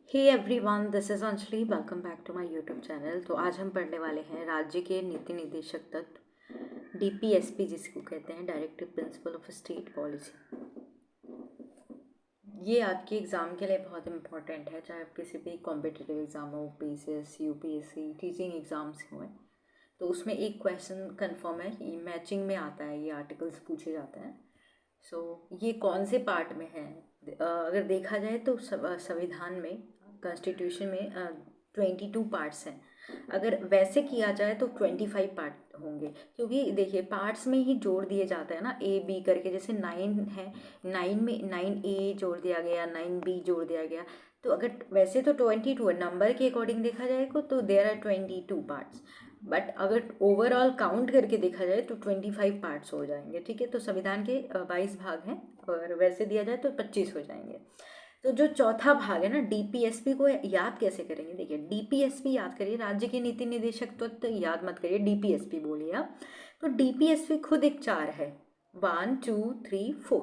Hey everyone, this is Anjali. Welcome back to my YouTube channel. तो आज हम पढ़ने वाले हैं राज्य के नीति निदेशक तत्व, डीपीएसपी जिसको कहते हैं, directive principle of state policy. ये आपके एग्ज़ाम के लिए बहुत इंपॉर्टेंट है, चाहे आप किसी भी कॉम्पिटिटिव एग्ज़ाम हो, पीसीएस, यूपीएससी, टीचिंग एग्ज़ाम्स हुए, तो उसमें एक क्वेश्चन कंफर्म है कि मैचिंग में आता है, ये आर्टिकल्स पूछे जाते हैं। ये कौन से पार्ट में है? अगर देखा जाए तो संविधान में, कॉन्स्टिट्यूशन में 22 पार्ट्स हैं। अगर वैसे किया जाए तो 25 पार्ट होंगे, क्योंकि देखिए पार्ट्स में ही जोड़ दिए जाते हैं ना, ए बी करके। जैसे 9 है, 9 में 9A जोड़ दिया गया, 9B जोड़ दिया गया। तो अगर वैसे तो 22 है, नंबर के अकॉर्डिंग देखा जाएगा तो देयर आर 22 पार्ट्स, बट अगर ओवरऑल काउंट करके देखा जाए तो 25 पार्ट्स हो जाएंगे। ठीक है, तो संविधान के 22 भाग हैं, और वैसे दिया जाए तो 25 हो जाएंगे। तो जो चौथा भाग है ना, डीपीएसपी को याद कैसे करेंगे? देखिए, डीपीएसपी याद करिए, राज्य के नीति निदेशक तत्व याद मत करिए, डीपीएसपी बोलिए आप। तो डीपीएसपी खुद एक चार है, 1 2 3 4।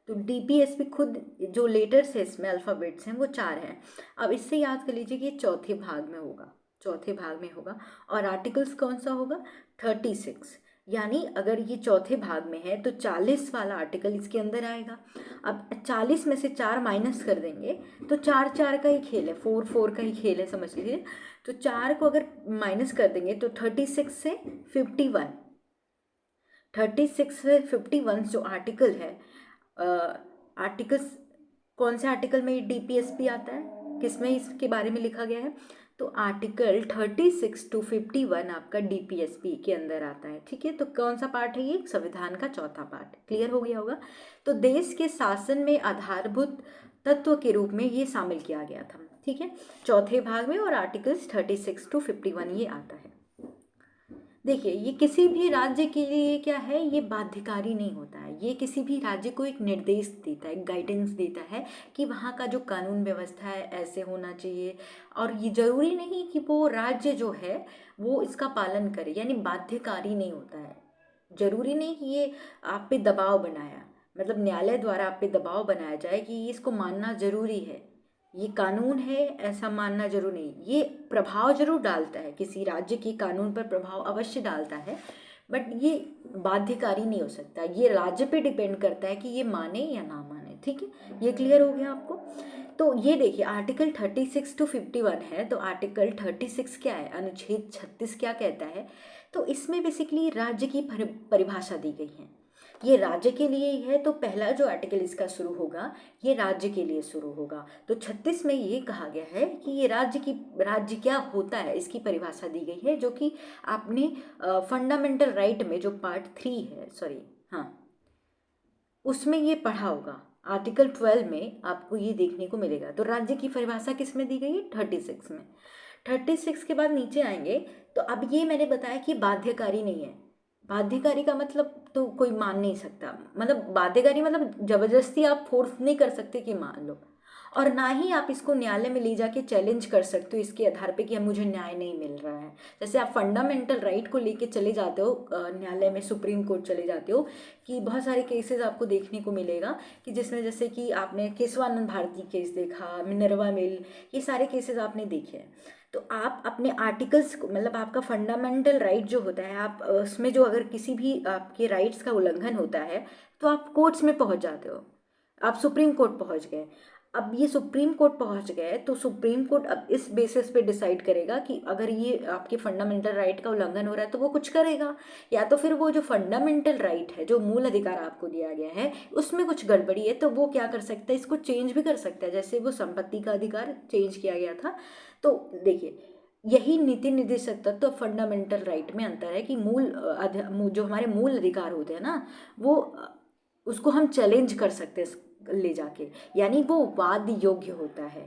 तो डीपीएसपी खुद जो लेटर्स है इसमें, अल्फ़ाबेट्स हैं, वो चार हैं। अब इससे याद कर लीजिए कि ये चौथे भाग में होगा, चौथे भाग में होगा। और आर्टिकल्स कौन सा होगा? 36। यानी अगर ये चौथे भाग में है तो 40 वाला आर्टिकल इसके अंदर आएगा। अब 40 में से 4 माइनस कर देंगे तो 4 4 का ही खेल है, 4 4 का ही खेल है, समझ लीजिए। तो 4 को अगर माइनस कर देंगे तो 36 से 51, 36 से 51 जो आर्टिकल है, आर्टिकल्स, कौन से आर्टिकल में ये डीपीएसपी आता है, किसमें इसके बारे में लिखा गया है? तो आर्टिकल 36 to 51 आपका डीपीएसपी के अंदर आता है। ठीक है, तो कौन सा पार्ट है ये? संविधान का चौथा पार्ट। क्लियर हो गया होगा। तो देश के शासन में आधारभूत तत्व के रूप में ये शामिल किया गया था। ठीक है, चौथे भाग में, और आर्टिकल्स 36 to 51 ये आता है। देखिए, ये किसी भी राज्य के लिए क्या है, ये बाध्यकारी नहीं होता है। ये किसी भी राज्य को एक निर्देश देता है, गाइडेंस देता है कि वहाँ का जो कानून व्यवस्था है ऐसे होना चाहिए। और ये जरूरी नहीं कि वो राज्य जो है वो इसका पालन करे, यानी बाध्यकारी नहीं होता है। जरूरी नहीं कि ये आप पे दबाव बनाया, मतलब न्यायालय द्वारा आप पे दबाव बनाया जाए कि इसको मानना जरूरी है, ये कानून है, ऐसा मानना जरूर नहीं। ये प्रभाव जरूर डालता है, किसी राज्य के कानून पर प्रभाव अवश्य डालता है, बट ये बाध्यकारी नहीं हो सकता। ये राज्य पे डिपेंड करता है कि ये माने या ना माने। ठीक है, ये क्लियर हो गया आपको? तो ये देखिए, आर्टिकल 36 to 51 है, तो आर्टिकल 36 क्या है, अनुच्छेद 36 क्या कहता है? तो इसमें बेसिकली राज्य की परिभाषा दी गई है। ये राज्य के लिए ही है, तो पहला जो आर्टिकल इसका शुरू होगा ये राज्य के लिए शुरू होगा। तो 36 में ये कहा गया है कि ये राज्य क्या होता है, इसकी परिभाषा दी गई है, जो कि आपने फंडामेंटल राइट में जो पार्ट 3 है, सॉरी, हाँ, उसमें ये पढ़ा होगा। आर्टिकल 12 में आपको ये देखने को मिलेगा। तो राज्य की परिभाषा किस में दी गई है? 36 में। 36 के बाद नीचे आएंगे तो अब ये मैंने बताया कि बाध्यकारी नहीं है। बाध्यकारी का मतलब तो कोई मान नहीं सकता, मतलब बाध्यकारी मतलब जबरदस्ती आप फोर्स नहीं कर सकते कि मान लो, और ना ही आप इसको न्यायालय में ले जाके चैलेंज कर सकते हो इसके आधार पे कि मुझे न्याय नहीं मिल रहा है। जैसे आप फंडामेंटल राइट को लेके चले जाते हो न्यायालय में, सुप्रीम कोर्ट चले जाते हो, कि बहुत सारे केसेस आपको देखने को मिलेगा कि जिसमें, जैसे कि आपने केशवानंद भारती केस देखा, मिनर्वा मिल, ये सारे केसेस आपने देखे हैं। तो आप अपने आर्टिकल्स को, मतलब आपका फंडामेंटल राइट जो होता है, आप उसमें जो अगर किसी भी आपके राइट्स का उल्लंघन होता है तो आप कोर्ट्स में पहुंच जाते हो, आप सुप्रीम कोर्ट पहुंच गए। अब ये सुप्रीम कोर्ट पहुंच गए तो सुप्रीम कोर्ट अब इस बेसिस पे डिसाइड करेगा कि अगर ये आपके फंडामेंटल राइट का उल्लंघन हो रहा है तो वो कुछ करेगा, या तो फिर वो जो फंडामेंटल राइट है, जो मूल अधिकार आपको दिया गया है, उसमें कुछ गड़बड़ी है तो वो क्या कर सकता है, इसको चेंज भी कर सकता है। जैसे वो संपत्ति का अधिकार चेंज किया गया था। तो देखिए, यही नीति निदेशक तत्व तो फंडामेंटल राइट में अंतर है कि जो हमारे मूल अधिकार होते हैं ना, वो उसको हम चैलेंज कर सकते हैं ले जाके, यानी वो वाद योग्य होता है,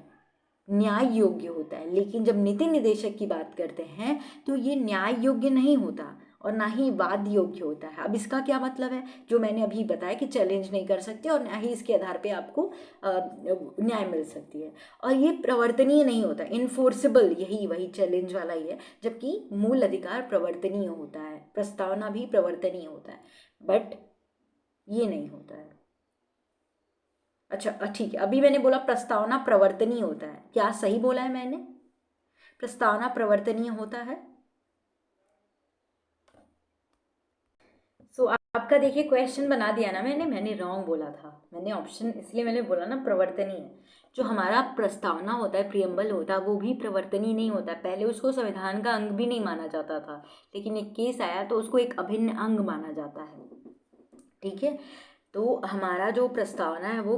न्याय योग्य होता है। लेकिन जब नीति निदेशक की बात करते हैं तो ये न्याय योग्य नहीं होता और ना ही वाद योग्य होता है। अब इसका क्या मतलब है? जो मैंने अभी बताया कि चैलेंज नहीं कर सकते और ना ही इसके आधार पे आपको न्याय मिल सकती है, और ये प्रवर्तनीय नहीं होता, इन्फोर्सेबल, यही वही चैलेंज वाला ही है। जबकि मूल अधिकार प्रवर्तनीय होता है, प्रस्तावना भी प्रवर्तनीय होता है, बट ये नहीं होता है। अच्छा ठीक है, अभी मैंने बोला प्रस्तावना प्रवर्तनीय होता है, क्या सही बोला है मैंने? प्रस्तावना प्रवर्तनीय होता है। सो आपका देखिए क्वेश्चन बना दिया ना मैंने रॉन्ग बोला था, मैंने ऑप्शन इसलिए मैंने बोला ना प्रवर्तनीय। जो हमारा प्रस्तावना होता है, प्रियम्बल होता है, वो भी प्रवर्तनीय नहीं होता। पहले उसको संविधान का अंग भी नहीं माना जाता था, लेकिन एक केस आया तो उसको एक अभिन्न अंग माना जाता है। ठीक है, तो हमारा जो प्रस्तावना है वो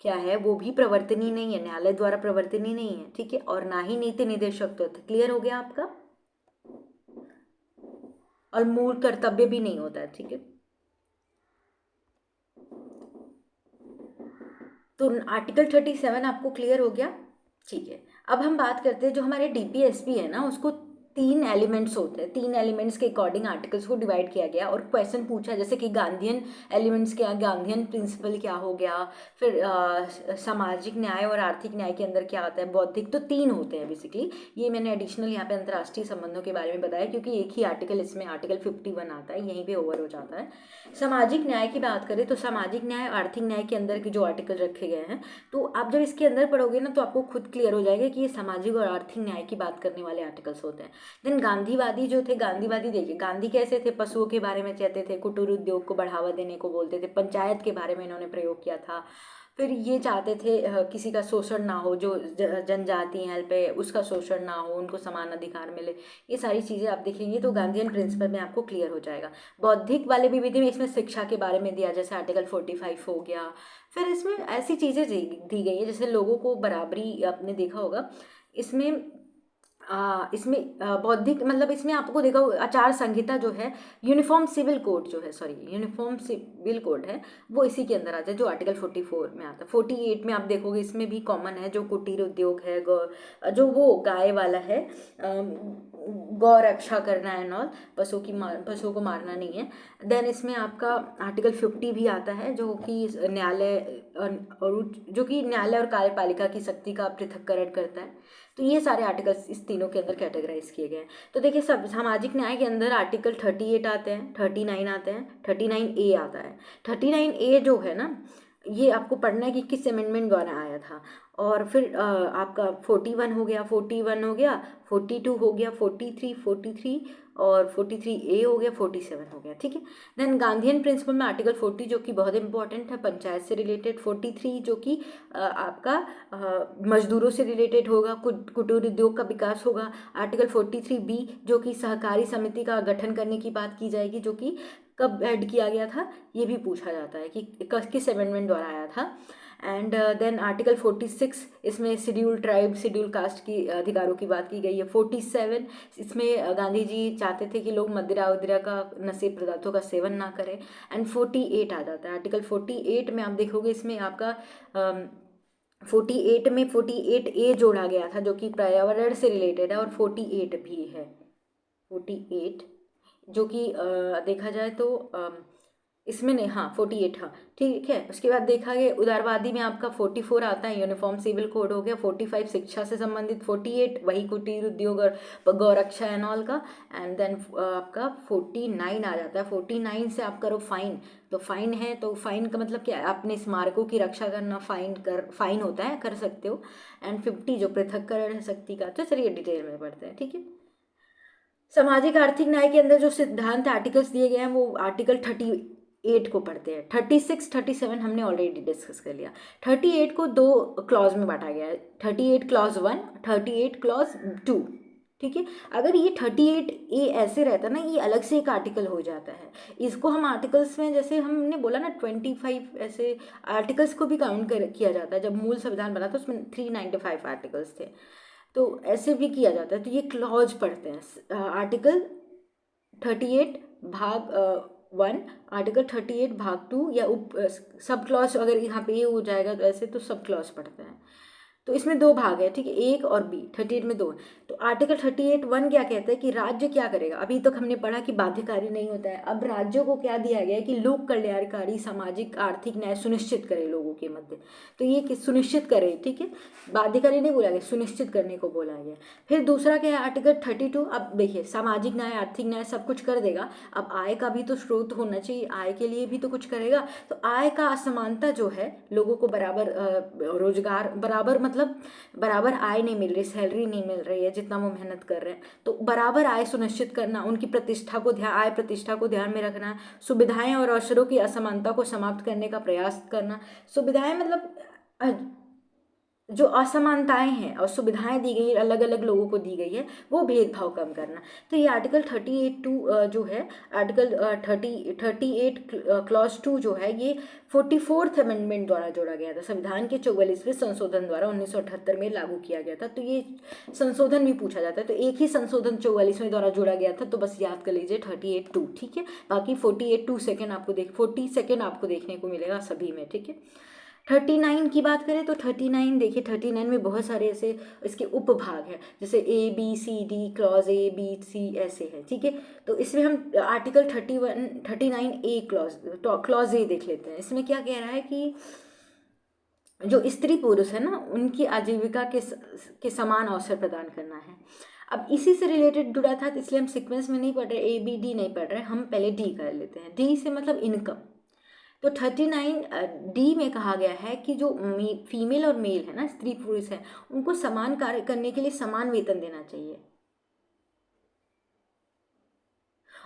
क्या है, वो भी प्रवर्तनीय नहीं है, न्यायालय द्वारा प्रवर्तनीय नहीं है। ठीक है, और ना ही नीति निदेशक तो क्लियर हो गया आपका, और मूल कर्तव्य भी नहीं होता है। ठीक है, तो आर्टिकल 37 आपको क्लियर हो गया। ठीक है, अब हम बात करते हैं जो हमारे डीपीएसपी है ना, उसको 3 एलिमेंट्स होते हैं, 3 एलिमेंट्स के अकॉर्डिंग आर्टिकल्स को डिवाइड किया गया और क्वेश्चन पूछा जैसे कि गांधीयन एलिमेंट्स क्या, गांधीयन प्रिंसिपल क्या हो गया, फिर सामाजिक न्याय और आर्थिक न्याय के अंदर क्या आता है, बौद्धिक, तो 3 होते हैं बेसिकली। ये मैंने एडिशनल यहाँ पे अंतर्राष्ट्रीय संबंधों के बारे में बताया क्योंकि एक ही आर्टिकल इसमें आर्टिकल 51 आता है, यहीं पे ओवर हो जाता है। सामाजिक न्याय की बात करें तो सामाजिक न्याय आर्थिक न्याय के अंदर के जो आर्टिकल रखे गए हैं, तो आप जब इसके अंदर पढ़ोगे ना तो आपको खुद क्लियर हो जाएगा कि ये सामाजिक और आर्थिक न्याय की बात करने वाले आर्टिकल्स होते हैं। देन गांधीवादी जो थे, गांधीवादी देखिए गांधी कैसे थे, पशुओं के बारे में कहते थे, कुटीर उद्योग को बढ़ावा देने को बोलते थे, पंचायत के बारे में इन्होंने प्रयोग किया था। फिर ये चाहते थे किसी का शोषण ना हो, जो जनजाति हैं पे उसका शोषण ना हो, उनको समान अधिकार मिले। ये सारी चीज़ें आप देखेंगे तो गांधीयन प्रिंसिपल में आपको क्लियर हो जाएगा। बौद्धिक वाले विधि में इसमें शिक्षा के बारे में दिया, जैसे आर्टिकल 45 हो गया। फिर इसमें ऐसी चीज़ें दी गई है जैसे लोगों को बराबरी, आपने देखा होगा इसमें बौद्धिक मतलब इसमें आपको देखा आचार संहिता जो है, यूनिफॉर्म सिविल कोड जो है, सॉरी यूनिफॉर्म सिविल कोड है, वो इसी के अंदर आता है जो आर्टिकल 44 में आता है। 48 में आप देखोगे इसमें भी कॉमन है, जो कुटीर उद्योग है, जो वो गाय वाला है, गौ रक्षा करना है नॉल, पशुओं को मारना नहीं है। देन इसमें आपका आर्टिकल 50 भी आता है जो कि न्यायालय और जो कि न्यायालय और कार्यपालिका की शक्ति का पृथक्करण करता है। तो ये सारे आर्टिकल्स इस तीनों के अंदर कैटेगराइज किए गए हैं। तो देखिए सब सामाजिक न्याय के अंदर आर्टिकल 38 आते हैं, 39 आते हैं, 39A आता है। 39A जो है ना, ये आपको पढ़ना है कि किस अमेंडमेंट द्वारा आया था। और फिर आपका 41 हो गया, 41 हो गया, 42 हो गया, 43 और 43A हो गया, 47 हो गया। ठीक है, देन गांधीयन प्रिंसिपल में आर्टिकल 40 जो कि बहुत इंपॉर्टेंट है, पंचायत से रिलेटेड, 43 जो कि आपका मजदूरों से रिलेटेड होगा, कुटीर उद्योग का विकास होगा। आर्टिकल 43B जो कि सहकारी समिति का गठन करने की बात की जाएगी, जो कि कब ऐड किया गया था, ये भी पूछा जाता है कि किस अमेंडमेंट द्वारा आया था। एंड देन आर्टिकल 46 इसमें शेड्यूल ट्राइब, शेड्यूल कास्ट की अधिकारों की बात की गई है। 47 इसमें गांधी जी चाहते थे कि लोग मदिरा उदिरा का, नशे पदार्थों का सेवन ना करें। एंड 48 आ जाता है, आर्टिकल 48 में आप देखोगे इसमें आपका 48 में 48A जोड़ा गया था जो कि पर्यावरण से रिलेटेड है, और 48 भी है, 48 जो कि देखा जाए तो इसमें नहीं, हाँ 48, हाँ ठीक है। उसके बाद देखा गया उदारवादी में आपका 44 आता है, यूनिफॉर्म सिविल कोड हो गया। 45 शिक्षा से संबंधित, 48 वही कुटीर उद्योग और गौरक्षा एंड ऑल का। एंड देन आपका 49 आ जाता है। 49 से आप करो फाइन, तो फाइन है, तो फाइन का मतलब क्या है, अपने स्मारकों की रक्षा करना, फाइन होता है, कर सकते हो। एंड 50 जो पृथक्करण है शक्ति का। तो चलिए डिटेल में पढ़ते हैं। ठीक है, सामाजिक आर्थिक न्याय के अंदर जो सिद्धांत आर्टिकल्स दिए गए हैं वो आर्टिकल 38 को पढ़ते हैं। 36 37 हमने ऑलरेडी डिस्कस कर लिया। 38 को 2 क्लॉज में बांटा गया है, 38 क्लॉज 1, 38 क्लॉज 2। ठीक है, अगर ये 38A ऐसे रहता ना, ये अलग से एक आर्टिकल हो जाता है। इसको हम आर्टिकल्स में, जैसे हमने बोला ना 25 ऐसे आर्टिकल्स को भी काउंट किया जाता है। जब मूल संविधान बना था उसमें 395 आर्टिकल्स थे, तो ऐसे भी किया जाता है। तो ये क्लॉज पढ़ते हैं, आर्टिकल 38 भाग 1, आर्टिकल 38 भाग 2, या सब क्लॉज अगर यहाँ पे ये हो जाएगा तो ऐसे, तो सब क्लॉज पढ़ते हैं। तो इसमें दो भाग है, ठीक है, एक और बी, 38 में दो है। तो आर्टिकल 38(1) क्या कहता है कि राज्य क्या करेगा। अभी तक हमने पढ़ा कि बाध्यकारी नहीं होता है, अब राज्यों को क्या दिया गया है कि लोक कल्याणकारी सामाजिक आर्थिक न्याय सुनिश्चित करे लोगों के मध्य। तो ये सुनिश्चित करे, ठीक है, बाध्यकारी नहीं बोला गया, सुनिश्चित करने को बोला गया। फिर दूसरा क्या है आर्टिकल 32, अब देखिए सामाजिक न्याय आर्थिक न्याय सब कुछ कर देगा, अब आय का भी तो स्रोत होना चाहिए, आय के लिए भी तो कुछ करेगा। तो आय का असमानता जो है, लोगों को बराबर रोजगार, बराबर मतलब बराबर आय नहीं मिल रही, सैलरी नहीं मिल रही है जितना वो मेहनत कर रहे हैं, तो बराबर आय सुनिश्चित करना, उनकी प्रतिष्ठा को ध्यान, आय प्रतिष्ठा को ध्यान में रखना, सुविधाएं और अवसरों की असमानता को समाप्त करने का प्रयास करना। सुविधाएं मतलब जो असमानताएं हैं और सुविधाएं दी गई अलग अलग लोगों को दी गई है, वो भेदभाव कम करना। तो ये आर्टिकल 38(2) जो है, आर्टिकल 38 क्लॉज 2 जो है, ये 44th अमेंडमेंट द्वारा जोड़ा गया था, संविधान के 44वें संशोधन द्वारा 1978 में लागू किया गया था। तो ये संशोधन भी पूछा जाता है, तो एक ही संशोधन 44वें द्वारा जोड़ा गया था, तो बस याद कर लीजिए 38(2), ठीक है। बाकी 48(2) सेकेंड आपको 40 सेकेंड आपको देखने को मिलेगा सभी में, ठीक है। 39 की बात करें तो 39 देखिए, 39 में बहुत सारे ऐसे इसके उपभाग हैं, जैसे ABCD, clause A, B, C ऐसे है, ठीक है। तो इसमें हम आर्टिकल 39A क्लॉज A देख लेते हैं। इसमें क्या कह रहा है कि जो स्त्री पुरुष है ना, उनकी आजीविका के समान अवसर प्रदान करना है। अब इसी से रिलेटेड जुड़ा था, तो इसलिए हम सीक्वेंस में नहीं पढ़ रहे, ABD नहीं पढ़ रहे, हम पहले D कर लेते हैं। D से मतलब इनकम। तो 39D में कहा गया है कि जो फीमेल और मेल है ना, स्त्री पुरुष है, उनको समान कार्य करने के लिए समान वेतन देना चाहिए।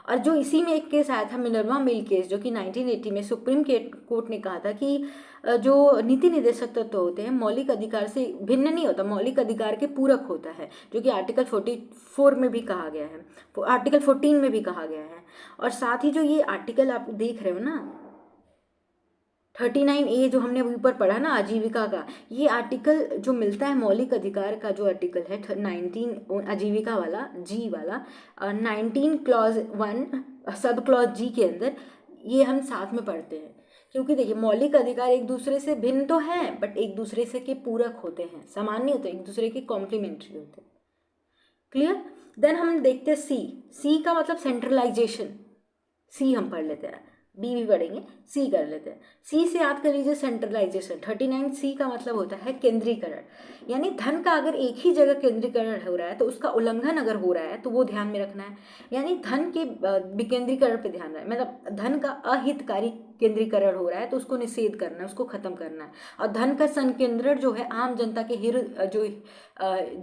और जो इसी में एक केस आया था मिनर्वा मिल केस, जो कि 1980 में सुप्रीम कोर्ट ने कहा था कि जो नीति निदेशक तत्व होते हैं मौलिक अधिकार से भिन्न नहीं होता, मौलिक अधिकार के पूरक होता है, जो कि आर्टिकल 44 में भी कहा गया है, आर्टिकल 14 में भी कहा गया है। और साथ ही जो ये आर्टिकल आप देख रहे हो ना, 39A जो हमने अभी ऊपर पढ़ा ना आजीविका का, ये आर्टिकल जो मिलता है मौलिक अधिकार का, जो आर्टिकल है 19 आजीविका वाला G वाला, 19 क्लॉज 1 सब क्लॉज G के अंदर, ये हम साथ में पढ़ते हैं। क्योंकि देखिए मौलिक अधिकार एक दूसरे से भिन्न तो हैं, बट एक दूसरे से के पूरक होते हैं, समान नहीं होते, एक दूसरे के कॉम्प्लीमेंट्री होते हैं। क्लियर। देन हम देखते हैं सी का मतलब सेंट्रलाइजेशन, सी हम पढ़ लेते हैं, बी भी पढ़ेंगे, सी कर लेते हैं। सी से याद कर लीजिए सेंट्रलाइजेशन। 39C का मतलब होता है केंद्रीकरण, यानी धन का अगर एक ही जगह केंद्रीकरण हो रहा है तो उसका उल्लंघन अगर हो रहा है तो वो ध्यान में रखना है, यानी धन के विकेंद्रीकरण पे ध्यान रहे, मतलब धन का अहितकारी केंद्रीकरण हो रहा है तो उसको निषेध करना है, उसको खत्म करना है। और धन का संकेंद्रण जो है आम जनता के जो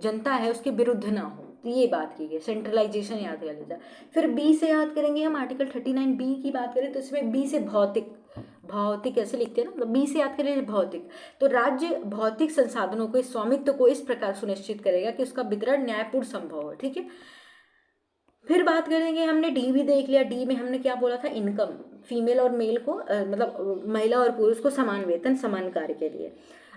जनता है उसके विरुद्ध ना हो, तो ये बात की गई, सेंट्रलाइजेशन याद कर लीजिए। फिर बी से याद करेंगे हम, आर्टिकल 39B की बात करें तो इसमें बी से भौतिक ऐसे लिखते हैं ना, मतलब बी से याद करें भौतिक। तो राज्य भौतिक संसाधनों के स्वामित्व को इस प्रकार सुनिश्चित करेगा कि उसका वितरण न्यायपूर्ण संभव हो, ठीक है। फिर बात करेंगे, हमने डी भी देख लिया, डी में हमने क्या बोला था, इनकम, फीमेल और मेल को मतलब महिला और पुरुष को समान वेतन समान कार्य के लिए।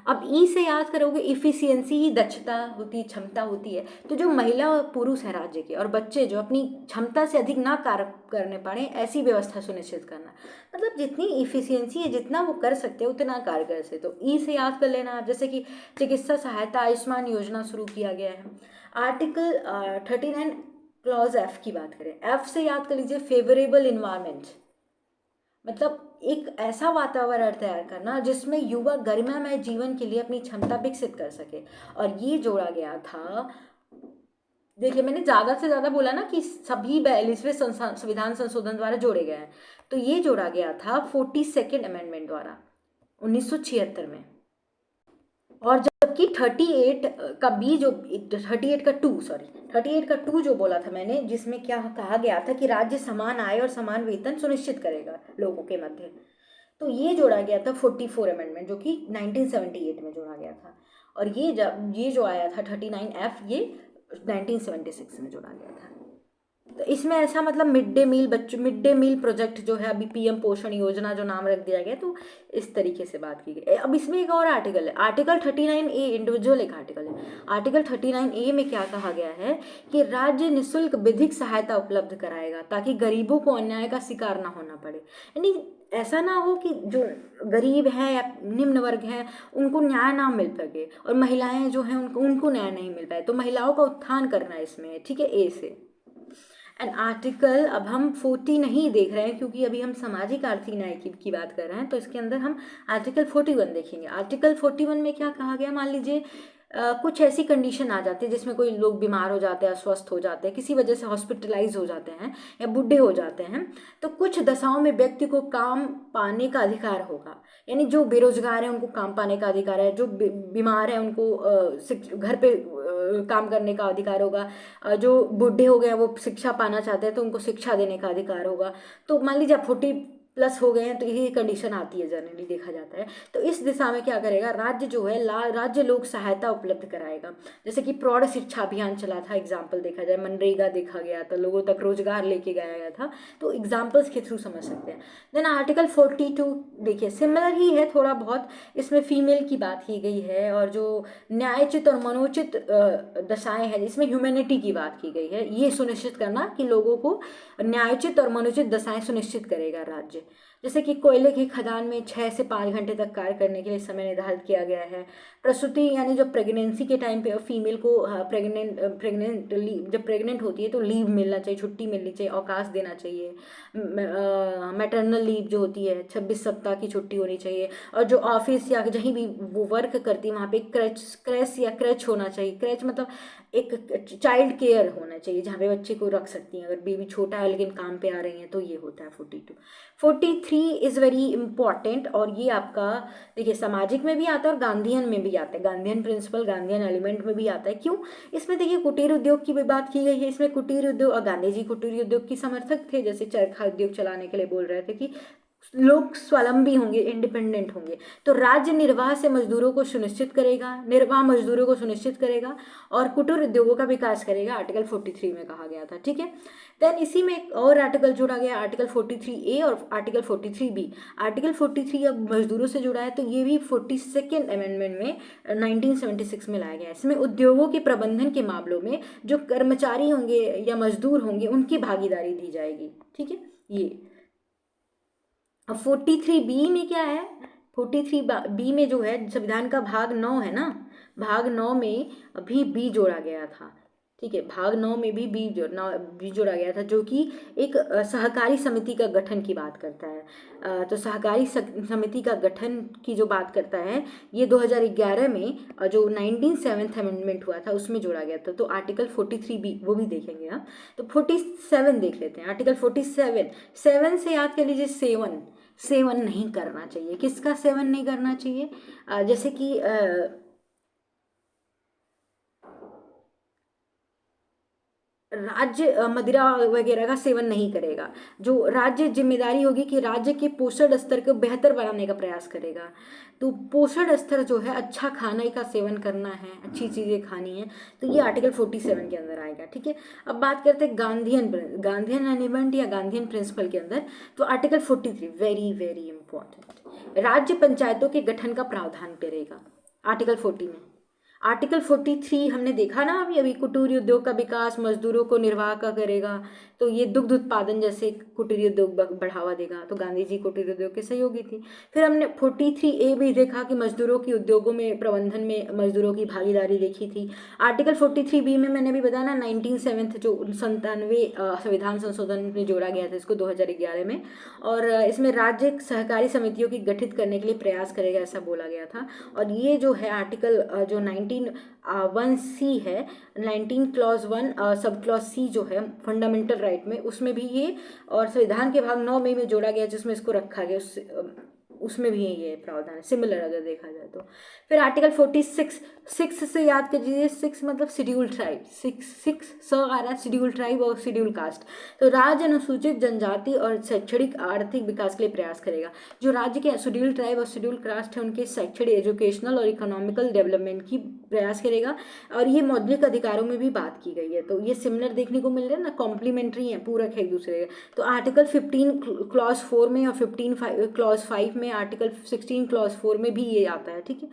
अब ई से याद करोगे, इफिशियंसी ही दक्षता होती है, क्षमता होती है। तो जो महिला और पुरुष है राज्य के और बच्चे जो अपनी क्षमता से अधिक ना कार्य करने पाए, ऐसी व्यवस्था सुनिश्चित करना, मतलब जितनी इफिशियंसी है जितना वो कर सकते हैं उतना कार्य कर सकते। तो ई से याद कर लेना आप, जैसे कि चिकित्सा सहायता आयुष्मान योजना शुरू किया गया है। आर्टिकल 39 क्लॉज F की बात करें, F से याद कर लीजिए फेवरेबल इन्वायरमेंट, मतलब एक ऐसा वातावरण तैयार करना जिसमें युवा गरिमामय जीवन के लिए अपनी क्षमता विकसित कर सके। और ये जोड़ा गया था, देखिए मैंने ज़्यादा से ज़्यादा बोला ना कि सभी 42वें संविधान संशोधन द्वारा जोड़े गए हैं, तो ये जोड़ा गया था 42nd अमेंडमेंट द्वारा 1976 में। और जबकि 38 का बी जो 38 का 2 जो बोला था मैंने, जिसमें क्या कहा गया था कि राज्य समान आय और समान वेतन सुनिश्चित करेगा लोगों के मध्य, तो ये जोड़ा गया था 44 अमेंडमेंट, जो कि 1978 में जोड़ा गया था। और ये जो आया था 39F, ये 1976 में जोड़ा गया था। तो इसमें ऐसा मतलब मिड डे मील प्रोजेक्ट जो है, अभी PM पोषण योजना जो नाम रख दिया गया, तो इस तरीके से बात की गई। अब इसमें एक और आर्टिकल है, आर्टिकल 39A इंडिविजुअल एक आर्टिकल है। आर्टिकल 39A में क्या कहा गया है कि राज्य निःशुल्क विधिक सहायता उपलब्ध कराएगा ताकि गरीबों को अन्याय का शिकार ना होना पड़े। यानी ऐसा ना हो कि जो गरीब हैं या निम्न वर्ग हैं उनको न्याय ना मिल सके, और महिलाएं जो हैं उनको उनको न्याय नहीं मिल पाए, तो महिलाओं का उत्थान करना इसमें है, ठीक है, ए से। एंड आर्टिकल, अब हम 40 नहीं देख रहे हैं क्योंकि अभी हम सामाजिक आर्थिक न्याय की बात कर रहे हैं, तो इसके अंदर हम आर्टिकल 41 देखेंगे। आर्टिकल 41 में क्या कहा गया, मान लीजिए कुछ ऐसी कंडीशन आ जाती है जिसमें कोई लोग बीमार हो जाते हैं, अस्वस्थ हो जाते हैं, किसी वजह से हॉस्पिटलाइज हो जाते हैं या बूढ़े हो जाते हैं, तो कुछ दशाओं में व्यक्ति को काम पाने का अधिकार होगा। यानी जो बेरोजगार हैं उनको काम पाने का अधिकार है, जो बीमार है उनको घर पे काम करने का अधिकार होगा, जो बूढ़े हो गए हैं वो शिक्षा पाना चाहते हैं तो उनको शिक्षा देने का अधिकार होगा। तो मान लीजिए आप 40+ हो गए हैं तो यही कंडीशन आती है, जनरली देखा जाता है। तो इस दिशा में क्या करेगा राज्य जो है, राज्य लोक सहायता उपलब्ध कराएगा। जैसे कि प्रौढ़ शिक्षा अभियान चला था, एग्जाम्पल देखा जाए, मनरेगा देखा गया था, लोगों तक रोजगार लेके गया गया था, तो एग्जाम्पल्स के थ्रू समझ सकते हैं। देन आर्टिकल 42 देखिए, सिमिलर ही है थोड़ा बहुत, इसमें फीमेल की बात की गई है, और जो न्यायोचित और मनोचित दशाएं हैं इसमें ह्यूमैनिटी की बात की गई है। ये सुनिश्चित करना कि लोगों को न्यायोचित और मनोचित दशाएं सुनिश्चित करेगा राज्य। जैसे कि कोयले की खदान में 6 से 5 घंटे तक कार्य करने के लिए समय निर्धारित किया गया है। प्रसूति यानी जब प्रेगनेंसी के टाइम पे फीमेल को जब प्रेग्नेंट होती है तो लीव मिलना चाहिए, छुट्टी मिलनी चाहिए, अवकाश देना चाहिए। मैटरनल लीव जो होती है 26 सप्ताह की छुट्टी होनी चाहिए। और जो ऑफिस या जहीं भी वो वर्क करती है वहाँ पे क्रैच होना चाहिए। क्रैच मतलब एक चाइल्ड केयर होना चाहिए जहाँ पे बच्चे को रख सकती हैं, अगर बेबी छोटा है लेकिन काम पे आ रही हैं तो ये होता है 42। 43 इज़ वेरी इंपॉर्टेंट, और ये आपका देखिए सामाजिक में भी आता है और गांधीयन में भी आता है, गांधीयन प्रिंसिपल, गांधीयन एलिमेंट में भी आता है। क्यों? इसमें देखिए कुटीर उद्योग की भी बात की गई है। इसमें कुटीर उद्योग, और गांधी जी कुटीर उद्योग की समर्थक थे, जैसे चरखा उद्योग चलाने के लिए बोल रहे थे कि लोग स्वावलंबी होंगे, इंडिपेंडेंट होंगे, तो राज्य निर्वाह से मजदूरों को सुनिश्चित करेगा, निर्वाह मजदूरों को सुनिश्चित करेगा और कुटीर उद्योगों का विकास करेगा, आर्टिकल 43 में कहा गया था, ठीक है। देन इसी में एक और आर्टिकल जोड़ा गया, आर्टिकल 43A और आर्टिकल 43B। आर्टिकल 43 अब मजदूरों से जुड़ा है, तो ये भी 42nd अमेंडमेंट में 1976 में लाया गया है। इसमें उद्योगों के प्रबंधन के मामलों में जो कर्मचारी होंगे या मजदूर होंगे उनकी भागीदारी दी जाएगी, ठीक है। ये अब 43B में क्या है, 43B में जो है संविधान का भाग 9 है ना, भाग 9 में अभी बी जोड़ा गया था, ठीक है, भाग 9 में भी बी जोड़ा गया था, जो कि एक सहकारी समिति का गठन की बात करता है। तो सहकारी समिति का गठन की जो बात करता है ये 2011 में जो 19th अमेंडमेंट हुआ था उसमें जोड़ा गया था। तो आर्टिकल 43B वो भी देखेंगे आप। तो 47 देख लेते हैं, आर्टिकल 47। 7 से याद कर लीजिए, सेवन नहीं करना चाहिए। किसका सेवन नहीं करना चाहिए? जैसे कि राज्य मदिरा वगैरह का सेवन नहीं करेगा। जो राज्य जिम्मेदारी होगी कि राज्य के पोषण स्तर को बेहतर बनाने का प्रयास करेगा। तो पोषण स्तर जो है, अच्छा खाने का सेवन करना है, अच्छी चीज़ें खानी है, तो ये आर्टिकल 47 के अंदर आएगा, ठीक है। अब बात करते हैं गांधीयन एलिमेंट या गांधीयन प्रिंसिपल के अंदर। तो आर्टिकल 43 वेरी वेरी इंपॉर्टेंट, राज्य पंचायतों के गठन का प्रावधान करेगा आर्टिकल 40 में। आर्टिकल 43 हमने देखा ना अभी कुटीर उद्योग का विकास मजदूरों को निर्वाह का करेगा, तो ये दुग्ध उत्पादन जैसे कुटीर उद्योग बढ़ावा देगा, तो गांधी जी कुटीर उद्योग के सहयोगी थी। फिर हमने 43A भी देखा कि मजदूरों की उद्योगों में प्रबंधन में मजदूरों की भागीदारी देखी थी। आर्टिकल 43B में मैंने भी बताया ना, 97 जो 97 संविधान संशोधन में जोड़ा गया था इसको 2011 में, और इसमें राज्य सहकारी समितियों की गठित करने के लिए प्रयास करेगा ऐसा बोला गया था। और ये जो है आर्टिकल जो 19(1)(c) है, 19 क्लॉज 1 सब क्लॉज C जो है फंडामेंटल राइट में, उसमें भी ये, और संविधान के भाग 9 में जोड़ा गया जिसमें इसको रखा गया, उसमें भी ये प्रावधान है, सिमिलर अगर देखा जाए तो। फिर आर्टिकल 46, 6 से याद कीजिए, 6 मतलब शेड्यूल ट्राइब, 6 स आ रहा है, शेड्यूल ट्राइब और शेड्यूल कास्ट। तो राज्य अनुसूचित जनजाति और शैक्षणिक आर्थिक विकास के लिए प्रयास करेगा। जो राज्य के शेड्यूल ट्राइब और शेड्यूल कास्ट है उनके शैक्षणिक, एजुकेशनल और इकोनॉमिकल डेवलपमेंट की प्रयास करेगा। और ये मौलिक अधिकारों में भी बात की गई है, तो ये सिमिलर देखने को मिल रहा है ना, कॉम्प्लीमेंट्री है, पूरक है एक दूसरे के। तो आर्टिकल 15 क्लॉज 4 में और 15 क्लॉज 5 में, आर्टिकल 16 क्लॉज 4 में भी ये आता है, ठीक है।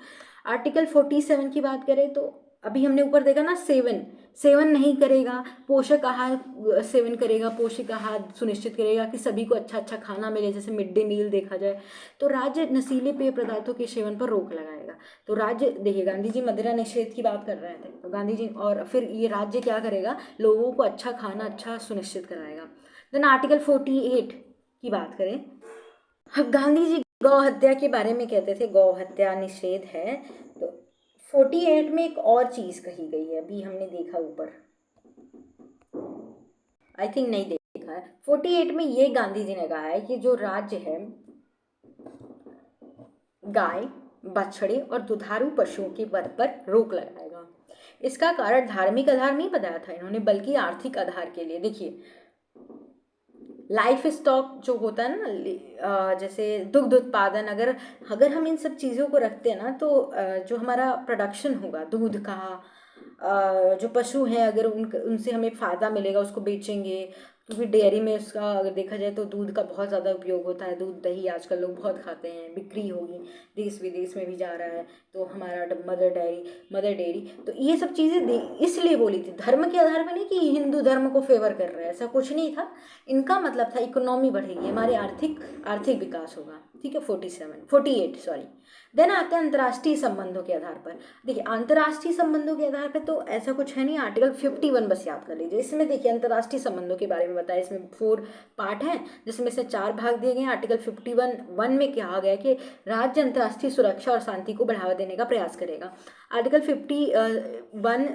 आर्टिकल 47 की बात करें तो अभी हमने ऊपर देखा ना, सेवन सेवन नहीं करेगा, पोषक आहार सेवन करेगा, पौष्टिक आहार सुनिश्चित करेगा कि सभी को अच्छा अच्छा खाना मिले, जैसे मिड डे मील देखा जाए। तो राज्य नशीले पेय पदार्थों के सेवन पर रोक लगाएगा। तो राज्य देखिए, गांधी जी मदिरा निषेध की बात कर रहे थे, तो गांधी जी और फिर ये राज्य क्या करेगा, लोगों को अच्छा खाना अच्छा सुनिश्चित कराएगा। देन आर्टिकल 48 की बात करें, गांधी जी गौ हत्या के बारे में कहते थे, गौ हत्या निषेध है। तो 48 में एक और चीज कही गई है, अभी हमने देखा ऊपर, आई थिंक नहीं देखा है। 48 में ये गांधी जी ने कहा है कि जो राज्य है गाय, बछड़े और दुधारू पशुओं के वध पर रोक लगाएगा। इसका कारण धार्मिक आधार नहीं बताया था इन्होंने, बल्कि आर्थिक आधार के लिए। देखिए, लाइफ स्टॉक जो होता है ना, जैसे दुग्ध उत्पादन, अगर अगर हम इन सब चीज़ों को रखते हैं ना, तो जो हमारा प्रोडक्शन होगा दूध का, जो पशु हैं अगर उनसे हमें फ़ायदा मिलेगा, उसको बेचेंगे, क्योंकि डेयरी में उसका अगर देखा जाए तो दूध का बहुत ज़्यादा उपयोग होता है। दूध दही आजकल लोग बहुत खाते हैं, बिक्री होगी, देश विदेश में भी जा रहा है। तो हमारा मदर डेयरी, तो ये सब चीज़ें इसलिए बोली थी, धर्म के आधार पर नहीं कि हिंदू धर्म को फेवर कर रहे हैं, ऐसा कुछ नहीं था। इनका मतलब था इकोनॉमी बढ़ेगी, हमारे आर्थिक विकास होगा। ठीक है, 48 सॉरी। देन आते हैं अंतर्राष्ट्रीय संबंधों के आधार पर। देखिए, अंतर्राष्ट्रीय संबंधों के आधार पर तो ऐसा कुछ है नहीं, आर्टिकल 51 बस याद कर लीजिए। इसमें देखिए अंतर्राष्ट्रीय संबंधों के बारे में बताया, इसमें 4 पार्ट हैं, जिसमें से 4 भाग दिए गए हैं। आर्टिकल 51 में कहा गया कि राज्य अंतर्राष्ट्रीय सुरक्षा और शांति को बढ़ावा देने का प्रयास करेगा। आर्टिकल 51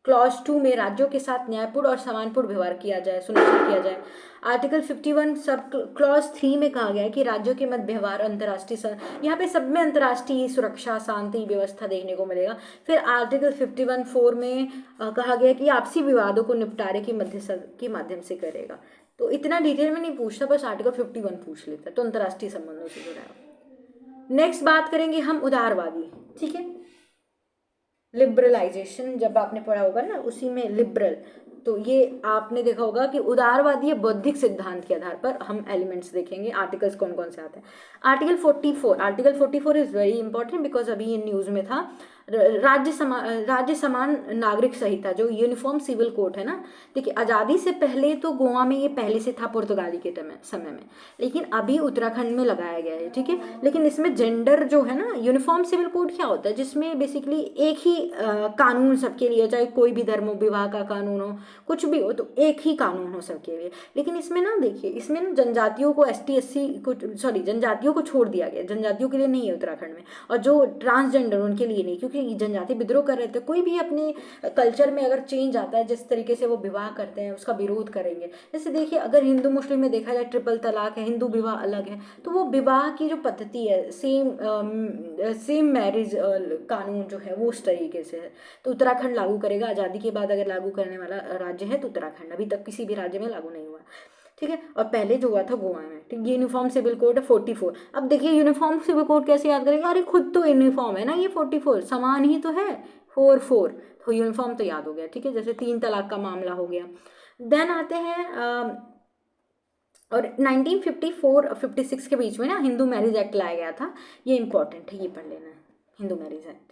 क्लॉज 2 में राज्यों के साथ न्यायपूर्ण और समानपूर्ण व्यवहार किया जाए, सुनिश्चित किया जाए। आर्टिकल 51 सब क्लॉज 3 में कहा गया है कि राज्यों के मध्य व्यवहार अंतर्राष्ट्रीय, यहाँ पे सब में अंतर्राष्ट्रीय सुरक्षा शांति व्यवस्था देखने को मिलेगा। फिर आर्टिकल 51(4) में कहा गया कि आपसी विवादों को निपटारे के माध्यम से करेगा। तो इतना डिटेल में नहीं पूछता, बस आर्टिकल 51 पूछ लेता है, तो अंतर्राष्ट्रीय संबंधों से जुड़ा है। नेक्स्ट बात करेंगे हम उदारवादी। ठीक है, लिबरलाइजेशन जब आपने पढ़ा होगा ना, उसी में लिबरल, तो ये आपने देखा होगा कि उदारवादी बौद्धिक सिद्धांत के आधार पर हम एलिमेंट्स देखेंगे। आर्टिकल्स कौन कौन से आते हैं। Article 44 is very important, because अभी ये न्यूज़ में था। राज्य समान नागरिक संहिता, जो यूनिफॉर्म सिविल कोड है ना। देखिए, आज़ादी से पहले तो गोवा में ये पहले से था, पुर्तगाली के समय में, लेकिन अभी उत्तराखंड में लगाया गया है। ठीक है, लेकिन इसमें जेंडर जो है ना, यूनिफॉर्म सिविल कोड क्या होता है, जिसमें बेसिकली एक ही कानून सबके लिए, चाहे कोई भी धर्म हो, विवाह का कानून हो, कुछ भी हो, तो एक ही कानून हो सबके लिए। लेकिन इसमें ना देखिए, इसमें ना जनजातियों को ST SC को, सॉरी, जनजातियों को छोड़ दिया गया, जनजातियों के लिए नहीं है उत्तराखंड में। और जो ट्रांसजेंडर उनके लिए नहीं, क्योंकि जनजाति विद्रोह कर रहे थे। कोई भी अपने कल्चर में अगर चेंज आता है, जिस तरीके से वो विवाह करते हैं, उसका विरोध करेंगे। जैसे देखिए, अगर हिंदू मुस्लिम में देखा जाए, ट्रिपल तलाक है, हिंदू विवाह अलग है, तो वो विवाह की जो पद्धति है, सेम मैरिज कानून जो है वो उस तरीके से है। तो उत्तराखंड लागू करेगा, आज़ादी के बाद अगर लागू करने वाला राज्य है तो उत्तराखंड, अभी तक किसी भी राज्य में लागू नहीं हुआ। ठीक है, और पहले जो हुआ था गोवा में। ठीक, ये यूनिफॉर्म सिविल कोड है 44। अब देखिए, यूनिफॉर्म सिविल कोड कैसे याद करेंगे, अरे खुद तो यूनिफॉर्म है ना ये, 44 समान ही तो है, 4 तो यूनिफॉर्म तो याद हो गया। ठीक है, जैसे 3 तलाक का मामला हो गया। देन आते हैं और 1954-56 के बीच में ना हिंदू मैरिज एक्ट लाया गया था। ये इंपॉर्टेंट है, ये पढ़ लेना है, हिंदू मैरिज एक्ट।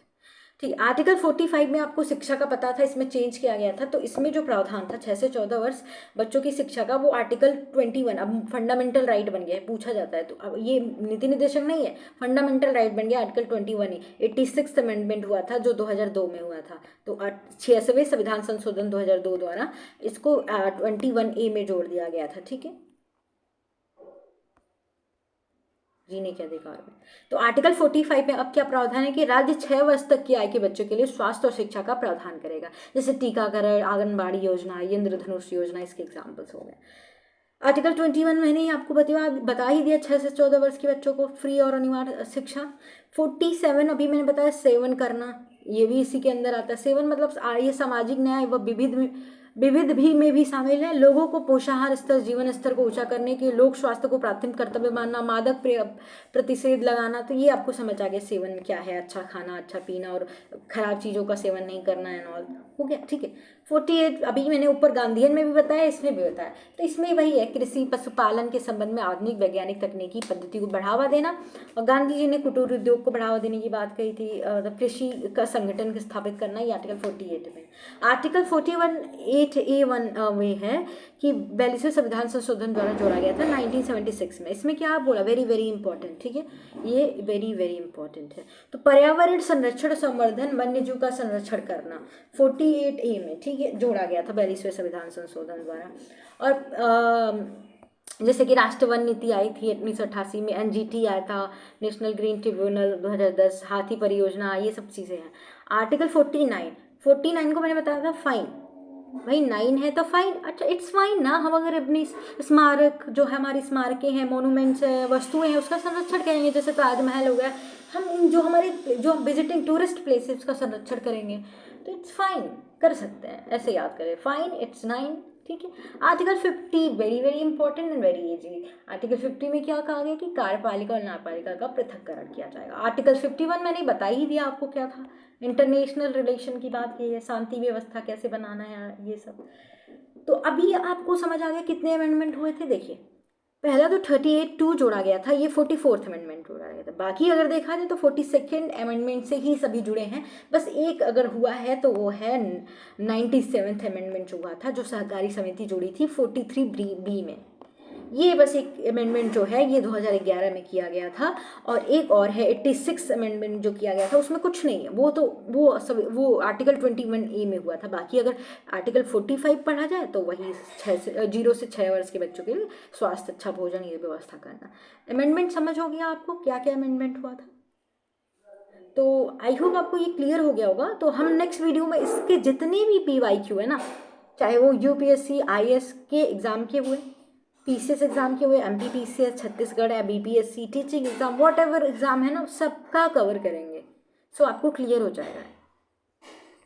ठीक, आर्टिकल 45 में आपको शिक्षा का पता था, इसमें चेंज किया गया था। तो इसमें जो प्रावधान था 6 से 14 वर्ष बच्चों की शिक्षा का, वो आर्टिकल 21 अब फंडामेंटल राइट बन गया है, पूछा जाता है। तो अब ये नीति निर्देशक नहीं है, फंडामेंटल राइट बन गया आर्टिकल 21 ही। 86 अमेंडमेंट हुआ था जो 2002 में हुआ था। तो 66वें संविधान संशोधन 2002 द्वारा इसको 21A में जोड़ दिया गया था। ठीक है, जीने के अधिकार में। तो आर्टिकल 45 में अब क्या प्रावधान है कि राज्य 6 वर्ष तक की आयु के बच्चों के लिए स्वास्थ्य और शिक्षा का प्रावधान करेगा, जैसे टीकाकरण, आंगनबाड़ी योजना, इंद्रधनुष योजना, इसके एग्जाम्पल्स हो गए। आर्टिकल 21 मैंने ही आपको बता ही दिया, 6 से 14 वर्ष के बच्चों को फ्री और अनिवार्य शिक्षा। 47 अभी मैंने बताया, सेवन करना, ये भी इसी के अंदर आता है। सेवन मतलब ये सामाजिक न्याय व विविध भी में भी शामिल है लोगों को पोषाहार स्तर, जीवन स्तर को ऊंचा करने के, लोक स्वास्थ्य को प्राथमिक कर्तव्य मानना, मादक प्रतिषेध लगाना। तो ये आपको समझ आ गया सेवन में क्या है, अच्छा खाना, अच्छा पीना और खराब चीज़ों का सेवन नहीं करना एंड ऑल। हो गया, ठीक है। 48 अभी मैंने ऊपर गांधीयन में भी बताया, इसमें भी बताया। तो इसमें वही है, कृषि पशुपालन के संबंध में आधुनिक वैज्ञानिक तकनीकी पद्धति को बढ़ावा देना। और गांधी जी ने कुटीर उद्योग को बढ़ावा देने की बात कही थी, कृषि का संगठन को स्थापित करना, ये आर्टिकल 48 में। आर्टिकल 41(8)(a)(1) में है कि 42वें संविधान संशोधन द्वारा जोड़ा गया था 1976 में। इसमें क्या बोला, वेरी वेरी इंपॉर्टेंट, ठीक है, ये वेरी वेरी इंपॉर्टेंट है। तो पर्यावरण संरक्षण, संवर्धन, वन्य जीव का संरक्षण करना 48A में, ठीक है, जोड़ा गया था 42वें संविधान संशोधन द्वारा। और जैसे कि राष्ट्रीय वन नीति आई थी 1988 में, NGT आया था, नेशनल ग्रीन ट्रिब्यूनल 2010, हाथी परियोजना, ये सब चीज़ें हैं। आर्टिकल 49 को मैंने बताया था फाइन, भाई 9 है तो फाइन, अच्छा इट्स फाइन ना। हम अगर अपनी स्मारक जो है, हमारी स्मारकें हैं, मोनूमेंट्स है, वस्तुएं हैं, उसका संरक्षण करेंगे, जैसे ताजमहल हो गया, हम जो हमारे जो विजिटिंग टूरिस्ट प्लेसेस का संरक्षण करेंगे, तो इट्स फाइन, कर सकते हैं, ऐसे याद करें, फाइन, इट्स 9, ठीक है। Article 50 very very important and very easy. Article 50 में क्या कहा गया कि कार्यपालिका और न्यायपालिका का पृथक्करण किया जाएगा। आर्टिकल 51 मैंने बता ही दिया आपको क्या था, इंटरनेशनल रिलेशन की बात की है, शांति व्यवस्था कैसे बनाना है, ये सब। तो अभी आपको समझ आ गया कितने अमेंडमेंट हुए थे। देखिए, पहला तो 38(2) जोड़ा गया था, ये 44th अमेंडमेंट जोड़ा गया था। बाकी अगर देखा जाए तो 42nd अमेंडमेंट से ही सभी जुड़े हैं। बस एक अगर हुआ है तो वो है 97th अमेंडमेंट जो हुआ था, जो सहकारी समिति जुड़ी थी 43B में। ये बस एक अमेंडमेंट जो है ये 2011 में किया गया था। और एक और है 86 अमेंडमेंट जो किया गया था, उसमें कुछ नहीं है, वो तो वो आर्टिकल 21A में हुआ था। बाकी अगर आर्टिकल 45 पढ़ा जाए तो वही 0 से 6 वर्ष के बच्चों के लिए स्वास्थ्य, अच्छा भोजन, ये व्यवस्था करना। अमेंडमेंट समझ हो गया आपको क्या क्या अमेंडमेंट हुआ था? तो आई होप आपको ये क्लियर हो गया होगा। तो हम नेक्स्ट वीडियो में इसके जितने भी PYQ है ना, चाहे वो UPSC IAS के एग्ज़ाम के हुए, PCS एग्ज़ाम के हुए, MPPCS, छत्तीसगढ़ या BPSC teaching exam, what ever exam है ना, सबका कवर करेंगे। सो आपको क्लियर हो जाएगा।